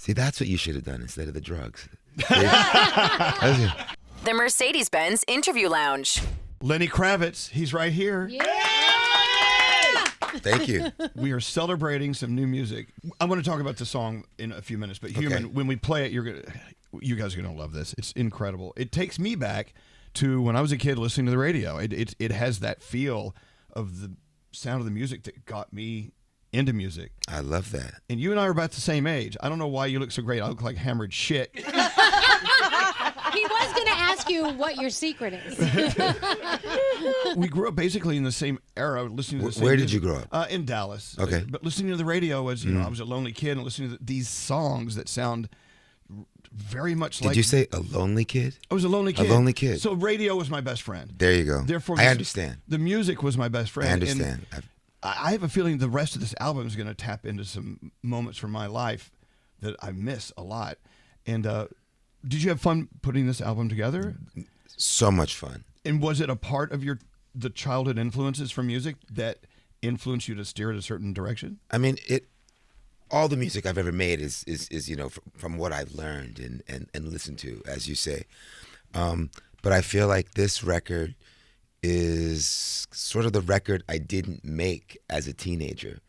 See, that's what you should have done instead of the drugs. The Mercedes-Benz Interview Lounge. Lenny Kravitz, he's right here. Yeah! Thank you. We are celebrating some new music. I want to talk about the song in a few minutes, but Human, when we play it, you guys are gonna love this. It's incredible. It takes me back to when I was a kid listening to the radio. It has that feel of the sound of the music that got me into music. I love that. And you and I are about the same age. I don't know why you look so great. I look like hammered shit. He was going to ask you what your secret is. We grew up basically in the same era, listening to the same Where music. did you grow up? In Dallas. Okay. But listening to the radio was, you know, I was a lonely kid and listening to these songs that sound very much like... Did you say a lonely kid? I was a lonely kid. A lonely kid. So radio was my best friend. There you go. Therefore, I understand. The music was my best friend. I understand. I have a feeling the rest of this album is going to tap into some moments from my life that I miss a lot. And did you have fun putting this album together? So much fun. And was it a part of the childhood influences from music that influenced you to steer in a certain direction? I mean, all the music I've ever made is you know, from what I've learned and listened to, as you say. But I feel like this record is sort of the record I didn't make as a teenager.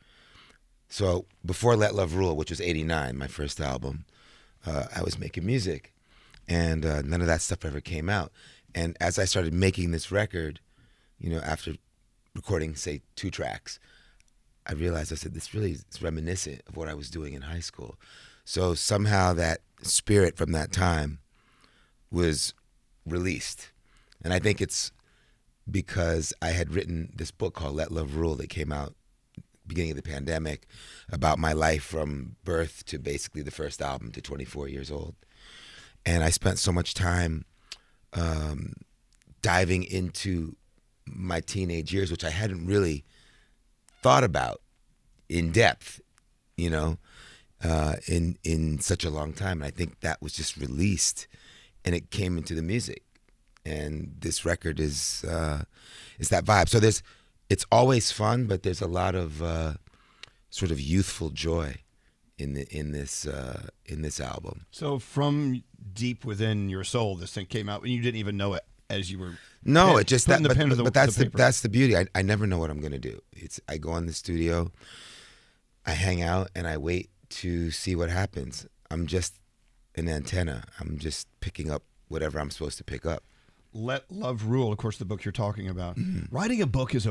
So before Let Love Rule, which was '89, my first album, I was making music, and none of that stuff ever came out. And as I started making this record, you know, after recording, say, 2 tracks, I realized, I said, this really is reminiscent of what I was doing in high school. So somehow that spirit from that time was released. And I think it's because I had written this book called Let Love Rule that came out beginning of the pandemic about my life from birth to basically the first album to 24 years old. And I spent so much time diving into my teenage years, which I hadn't really thought about in depth, you know, in such a long time. And I think that was just released and it came into the music. And this record is that vibe. So it's always fun, but there's a lot of sort of youthful joy in this album. So from deep within your soul, this thing came out, and you didn't even know it as you were. No, it just that. But that's the that's the beauty. I never know what I'm gonna do. I go in the studio, I hang out, and I wait to see what happens. I'm just an antenna. I'm just picking up whatever I'm supposed to pick up. Let Love Rule, of course, the book you're talking about. Mm-hmm. Writing a book is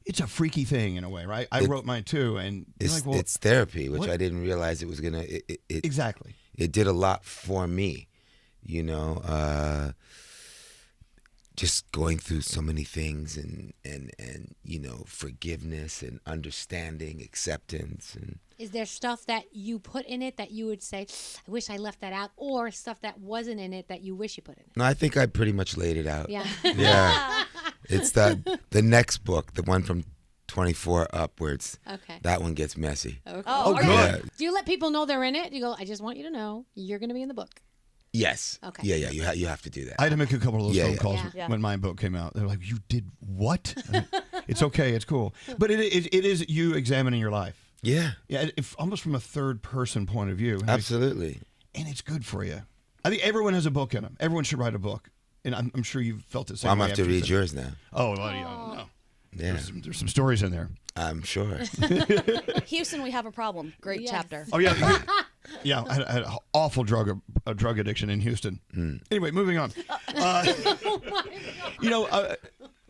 it's a freaky thing in a way, right? I wrote mine too, and it's therapy, which what? I didn't realize it was gonna. Exactly. It did a lot for me, you know. Just going through so many things and you know, forgiveness and understanding, acceptance. And is there stuff that you put in it that you would say, I wish I left that out, or stuff that wasn't in it that you wish you put in it? No, I think I pretty much laid it out. Yeah. Yeah. It's the next book, the one from 24 upwards. Okay. That one gets messy. Okay. Oh, good. Yeah. Do you let people know they're in it? You go, I just want you to know you're going to be in the book. Yes. Okay. Yeah. You have to do that. I had to make a couple of those phone calls Yeah. when my book came out. They're like, "You did what?" I mean, it's okay. It's cool. But it is you examining your life. Yeah. Yeah. Almost from a third person point of view. Absolutely. And it's good for you. I think everyone has a book in them. Everyone should write a book. And I'm sure you've felt the same way. I'm going to have to read yours now. Oh, well, no. Yeah. There's some stories in there. I'm sure. Houston, we have a problem. Great Yes. chapter. Oh, yeah. Yeah, I had an awful drug addiction in Houston. Anyway, moving on. Oh my God. You know,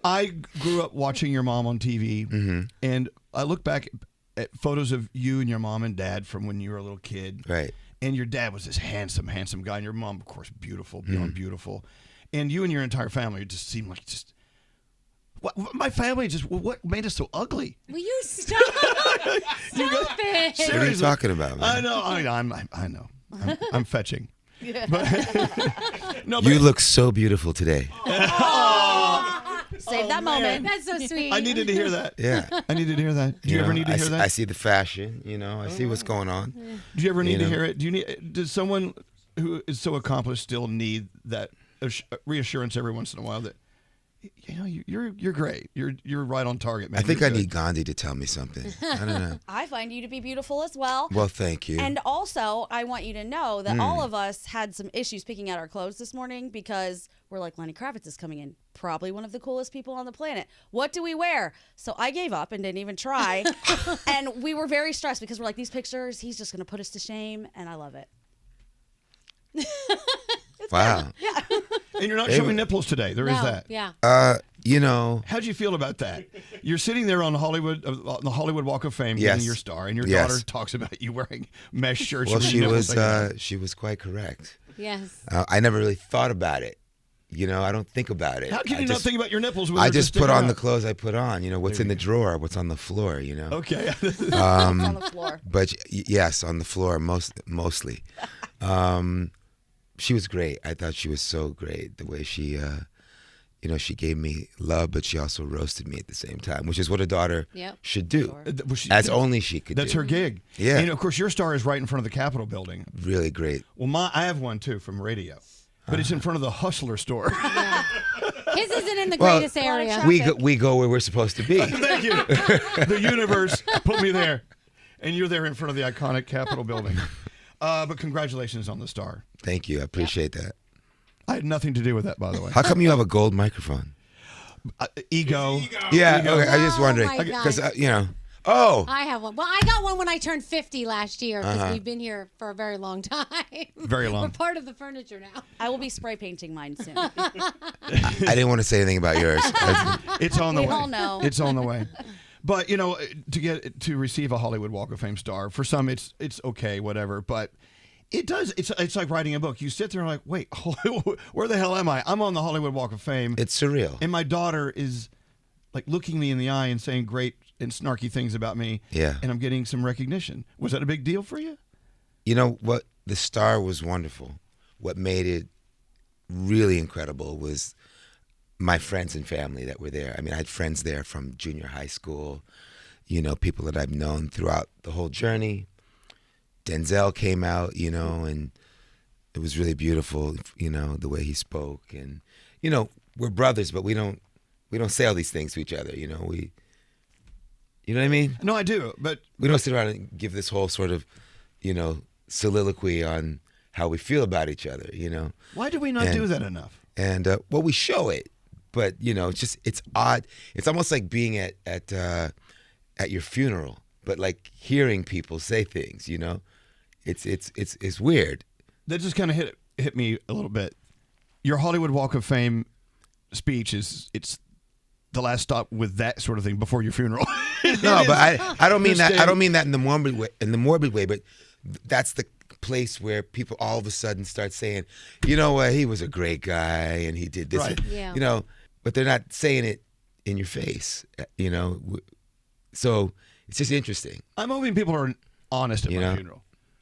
I grew up watching your mom on TV, and I look back at photos of you and your mom and dad from when you were a little kid. Right. And your dad was this handsome guy, and your mom, of course, beautiful, beyond beautiful. And you and your entire family just seemed like my family what made us so ugly? Will you stop? Stop it. What are you talking about, man? I know. I'm fetching. But, no, You look so beautiful today. Save that moment. That's so sweet. I needed to hear that. Yeah. I needed to hear that. Do you ever need to hear that? I see the fashion, you know. I see what's going on. Do you ever need to know? hear it? Does someone who is so accomplished still need that reassurance every once in a while that you know, you're great. You're right on target, man. I think You're I good. need Gandhi to tell me something. I don't know. I find you to be beautiful as well. Well, thank you. And also, I want you to know that all of us had some issues picking out our clothes this morning because we're like, Lenny Kravitz is coming in. Probably one of the coolest people on the planet. What do we wear? So I gave up and didn't even try. And we were very stressed because we're like, these pictures, he's just going to put us to shame. And I love it. Wow. Yeah. And you're not showing nipples today. There is that. Yeah. You know. How'd you feel about that? You're sitting there on the Hollywood Walk of Fame, Yes. getting your star, and your Yes. daughter talks about you wearing mesh shirts. Well, with she nipples was hanging out. she was quite correct. Yes. I never really thought about it. You know, I don't think about it. How can you not think about your nipples? When I they're just put sticking on out? the clothes I put on. You know, what's in the drawer, what's on the floor. You know. Okay. It's on the floor. But yes, on the floor mostly. She was great. I thought she was so great. The way she, you know, she gave me love, but she also roasted me at the same time, which is what a daughter should do. As only she could That's do. her gig. Yeah. And of course, your star is right in front of the Capitol building. Really great. Well, I have one too from radio, but it's in front of the Hustler store. His isn't in the Well, greatest area. We go where we're supposed to be. Thank you. The universe put me there, and you're there in front of the iconic Capitol building. But congratulations on the star. Thank you. I appreciate that. I had nothing to do with that, by the way. How come you have a gold microphone? Ego. Yeah. Okay. I just Oh, wondering my because God. you know. Oh. I have one. Well, I got one when I turned 50 last year because we've been here for a very long time. Very long. We're part of the furniture now. I will be spray painting mine soon. I didn't want to say anything about yours. It's on the way. We all know. It's on the way. But you know, to receive a Hollywood Walk of Fame star, for some it's okay, whatever. But it does. It's like writing a book. You sit there and like, wait, where the hell am I? I'm on the Hollywood Walk of Fame. It's surreal. And my daughter is like looking me in the eye and saying great and snarky things about me. Yeah. And I'm getting some recognition. Was that a big deal for you? You know what? The star was wonderful. What made it really incredible was my friends and family that were there. I mean, I had friends there from junior high school, you know, people that I've known throughout the whole journey. Denzel came out, you know, and it was really beautiful, you know, the way he spoke. And, you know, we're brothers, but we don't say all these things to each other, you know. You know what I mean? No, I do. But we don't sit around and give this whole sort of, you know, soliloquy on how we feel about each other, you know. Why do we not do that enough? And well, we show it, but you know, it's odd. It's almost like being at your funeral, but like hearing people say things, you know. It's weird. That just kind of hit me a little bit. Your Hollywood Walk of Fame speech it's the last stop with that sort of thing before your funeral. No, but I don't mean that. Stay. I don't mean that in the morbid way. But that's the place where people all of a sudden start saying, you know what, he was a great guy and he did this. Right. Yeah. You know, but they're not saying it in your face. You know, so it's just interesting. I'm hoping people are honest at You my know? funeral.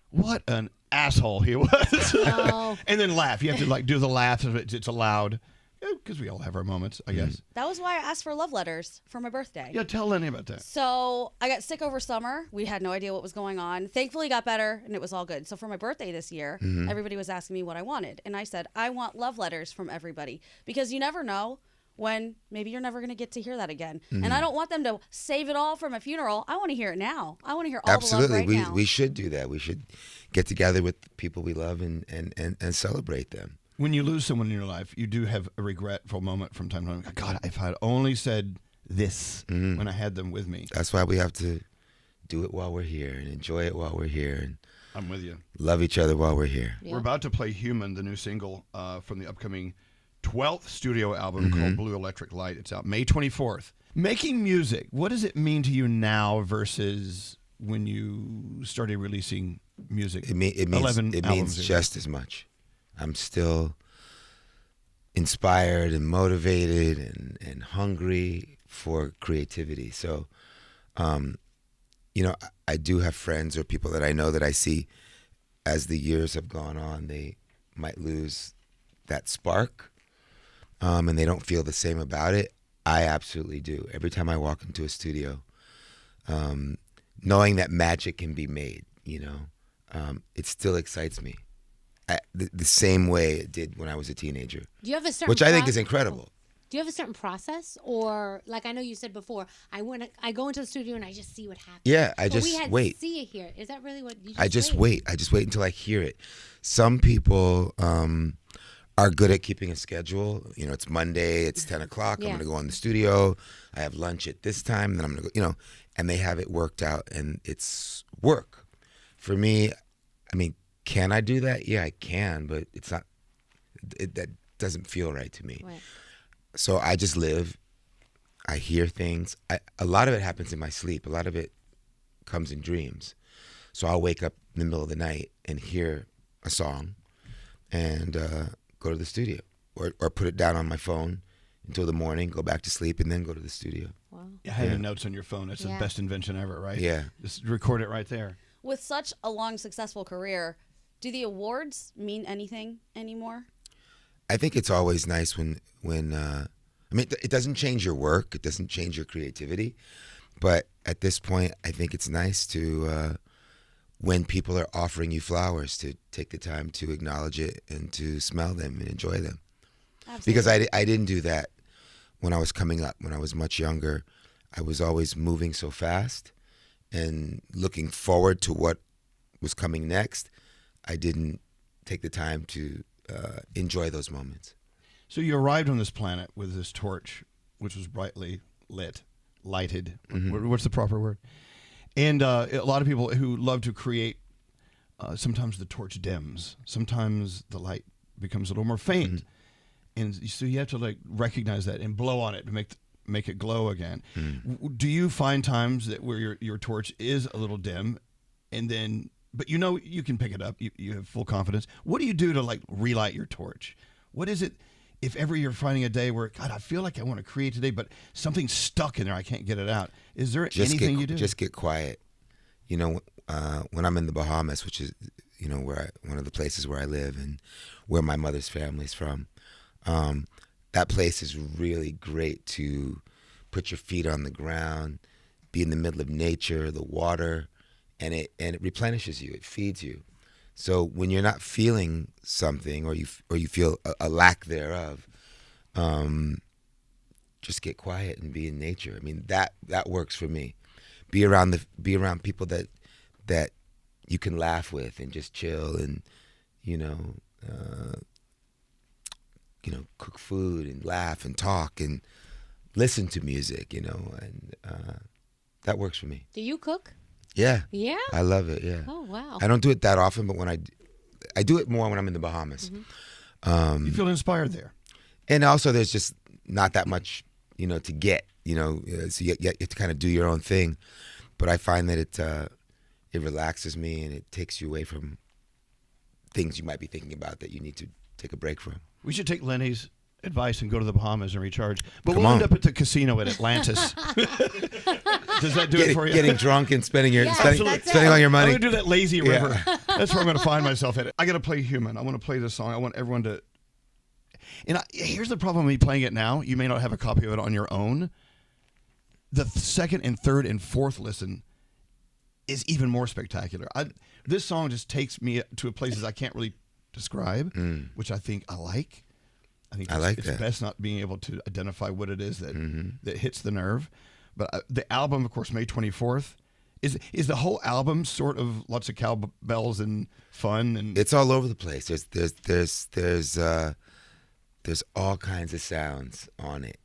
What an asshole he was. Oh. And then laugh. You have to like do the laugh if it's allowed. Because we all have our moments, I guess. That was why I asked for love letters for my birthday. Yeah, tell Lenny about that. So I got sick over summer. We had no idea what was going on. Thankfully, got better, and it was all good. So for my birthday this year, everybody was asking me what I wanted. And I said, I want love letters from everybody. Because you never know when maybe you're never going to get to hear that again. And I don't want them to save it all from a funeral. I want to hear it now. I want to hear all Absolutely, the love right now. we should do that. We should get together with people we love and celebrate them. When you lose someone in your life, you do have a regretful moment from time to time. God, if I'd only said this when I had them with me. That's why we have to do it while we're here and enjoy it while we're here and I'm with you. love each other while we're here. Yeah. We're about to play Human, the new single from the upcoming 12th studio album called Blue Electric Light. It's out May 24th. Making music, what does it mean to you now versus when you started releasing music? It means just as much. I'm still inspired and motivated and hungry for creativity. So, you know, I do have friends or people that I know that I see as the years have gone on, they might lose that spark and they don't feel the same about it. I absolutely do. Every time I walk into a studio, knowing that magic can be made, you know, it still excites me. The same way it did when I was a teenager, Do you have a certain which I think is incredible. Do you have a certain process, or like I know you said before, I go into the studio and I just see what happens. Yeah, I But just we had wait. See it here. Is that really what you? I just wait. I just wait until I hear it. Some people are good at keeping a schedule. You know, it's Monday, it's 10 o'clock. I'm going to go in the studio. I have lunch at this time. Then I'm going to go, and they have it worked out, and it's work. For me, I mean, can I do that? Yeah, I can, but it's not, that doesn't feel right to me. Right. So I just live. I hear things. A lot of it happens in my sleep. A lot of it comes in dreams. So I'll wake up in the middle of the night and hear a song and go to the studio or put it down on my phone until the morning, go back to sleep, and then go to the studio. Wow. Having notes on your phone, that's the best invention ever, right? Yeah. Just record it right there. With such a long, successful career, do the awards mean anything anymore? I think it's always nice when I mean, it doesn't change your work, it doesn't change your creativity, but at this point, I think it's nice to when people are offering you flowers to take the time to acknowledge it and to smell them and enjoy them. Absolutely. Because I didn't do that when I was coming up. When I was much younger, I was always moving so fast and looking forward to what was coming next. I didn't take the time to enjoy those moments. So you arrived on this planet with this torch, which was brightly lighted. Mm-hmm. What's the proper word? And a lot of people who love to create, sometimes the torch dims. Sometimes the light becomes a little more faint. Mm-hmm. And so you have to like recognize that and blow on it to make it glow again. Mm. Do you find times that where your torch is a little dim, and then but you can pick it up. You have full confidence. What do you do to like relight your torch? What is it? If ever you're finding a day where, God, I feel like I want to create today, but something's stuck in there, I can't get it out. Is there anything you do? Just get quiet. When I'm in the Bahamas, which is one of the places where I live and where my mother's family's from. That place is really great to put your feet on the ground, be in the middle of nature, the water, and it replenishes you. It feeds you. So when you're not feeling something or you feel a lack thereof, just get quiet and be in nature. I mean that works for me. Be around people that you can laugh with and just chill and cook food and laugh and talk and listen to music, and that works for me. Do you cook? Yeah. Yeah? I love it, yeah. Oh, wow. I don't do it that often, but when I do it more when I'm in the Bahamas. Mm-hmm. You feel inspired there. And also there's just not that much, to get, so you have to kind of do your own thing. But I find that it relaxes me and it takes you away from things you might be thinking about that you need to take a break from. We should take Lenny's advice and go to the Bahamas and recharge. But we'll end up at the casino at Atlantis. Does that do it for you? Getting drunk and spending all your money. I'm going to do that lazy river. That's where I'm going to find myself at. I got to play Human. I want to play this song. I want everyone to... And here's the problem with me playing it now. You may not have a copy of it on your own. The second and third and fourth listen is even more spectacular. This song just takes me to places I can't really describe, which I think I like. I think it's best not being able to identify what it is that hits the nerve. But the album, of course, May 24th. Is the whole album sort of lots of cowbells and fun? And it's all over the place. There's all kinds of sounds on it,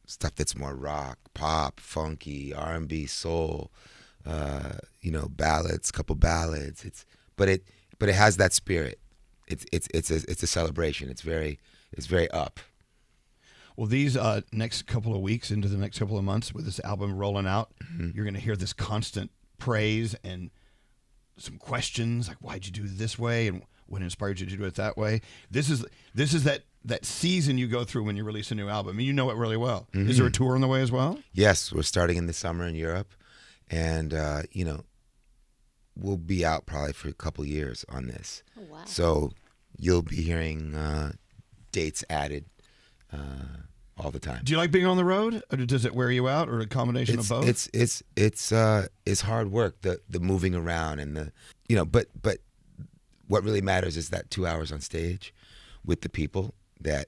stuff that's more rock, pop, funky, R&B, soul, ballads, couple ballads. But it has that spirit. It's a celebration. It's very up. Well, these next couple of weeks into the next couple of months with this album rolling out, you're going to hear this constant praise and some questions like, why'd you do it this way? And what inspired you to do it that way? This is that season you go through when you release a new album. You know it really well. Mm-hmm. Is there a tour on the way as well? Yes, we're starting in the summer in Europe. And, we'll be out probably for a couple years on this. Oh, wow. So you'll be hearing dates added all the time. Do you like being on the road, or does it wear you out, or a combination of both? It's hard work, the moving around and the but what really matters is that 2 hours on stage with the people that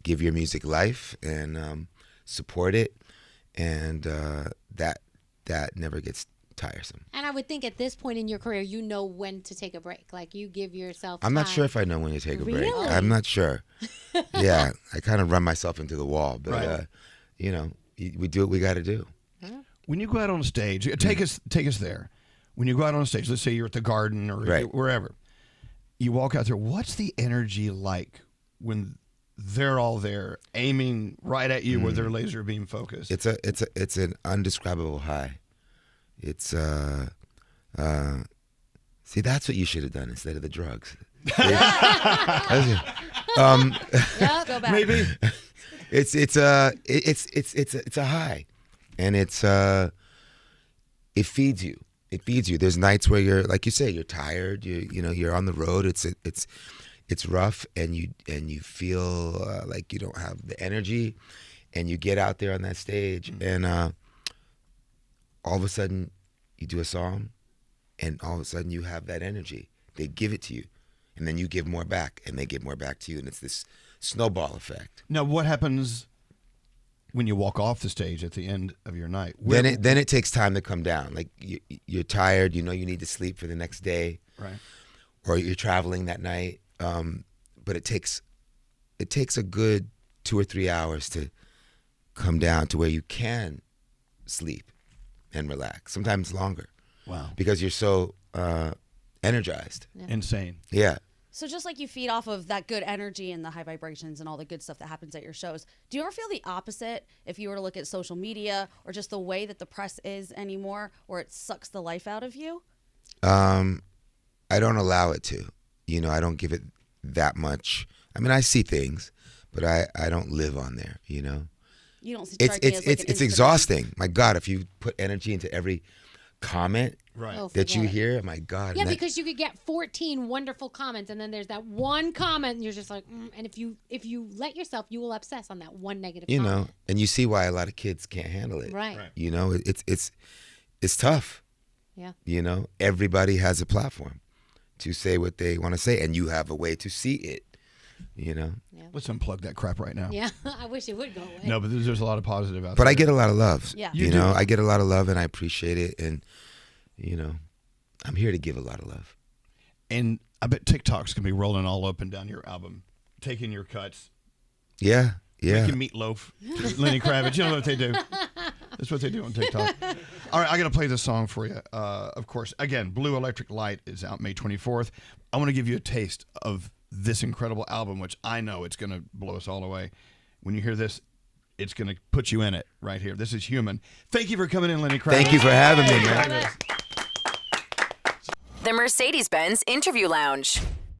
give your music life and support it, and that never gets tiresome. And I would think at this point in your career, you know when to take a break. Like you give yourself. I'm not time. sure if I know when to take a break. Really? I'm not sure. Yeah, I kind of run myself into the wall, but Right. We do what we got to do. When you go out on stage, take us there. When you go out on stage, let's say you're at the Garden or Right. wherever, you walk out there. What's the energy like when they're all there, aiming right at you with their laser beam focus? It's an indescribable high. It's see, that's what you should have done instead of the drugs. Yeah, go back. Maybe. It's a high, and it feeds you. It feeds you. There's nights where you're, like you say, you're tired. You're on the road. It's rough, and you feel like you don't have the energy, and you get out there on that stage, and all of a sudden you do a song, and all of a sudden you have that energy. They give it to you, and then you give more back, and they give more back to you, and it's this snowball effect. Now, what happens when you walk off the stage at the end of your night? Then it takes time to come down. Like you're tired, you need to sleep for the next day, right? Or you're traveling that night. But it takes a good 2 or 3 hours to come down to where you can sleep and relax. Sometimes longer. Wow. Because you're so energized. Insane. Yeah. So just like you feed off of that good energy and the high vibrations and all the good stuff that happens at your shows, do you ever feel the opposite if you were to look at social media or just the way that the press is anymore, where it sucks the life out of you? I don't allow it to. I don't give it that much. I mean, I see things, but I don't live on there, You don't see It's strike me as like an it's Instagram. exhausting. My God, if you put energy into every comment Right. Oh, that you forget it. hear, my God. Yeah, and that- because you could get 14 wonderful comments, and then there's that one comment, and you're just like, and if you let yourself, you will obsess on that one negative comment. and you see why a lot of kids can't handle it. Right. It's tough. Yeah. Everybody has a platform to say what they want to say, and you have a way to see it. Let's unplug that crap right now. Yeah, I wish it would go away. No, but there's a lot of positive out there. But I get a lot of love. Yeah. You do. I get a lot of love, and I appreciate it, and I'm here to give a lot of love. And I bet TikTok's going to be rolling all up and down your album, taking your cuts, Yeah. making meatloaf, Lenny Kravitz. You know what they do. That's what they do on TikTok. All right, I got to play this song for you. Of course, again, Blue Electric Light is out May 24th. I want to give you a taste of this incredible album, which I know it's going to blow us all away. When you hear this, it's going to put you in it right here. This is Human. Thank you for coming in, Lenny Kravitz. Thank you for having me, man. The Mercedes-Benz Interview Lounge.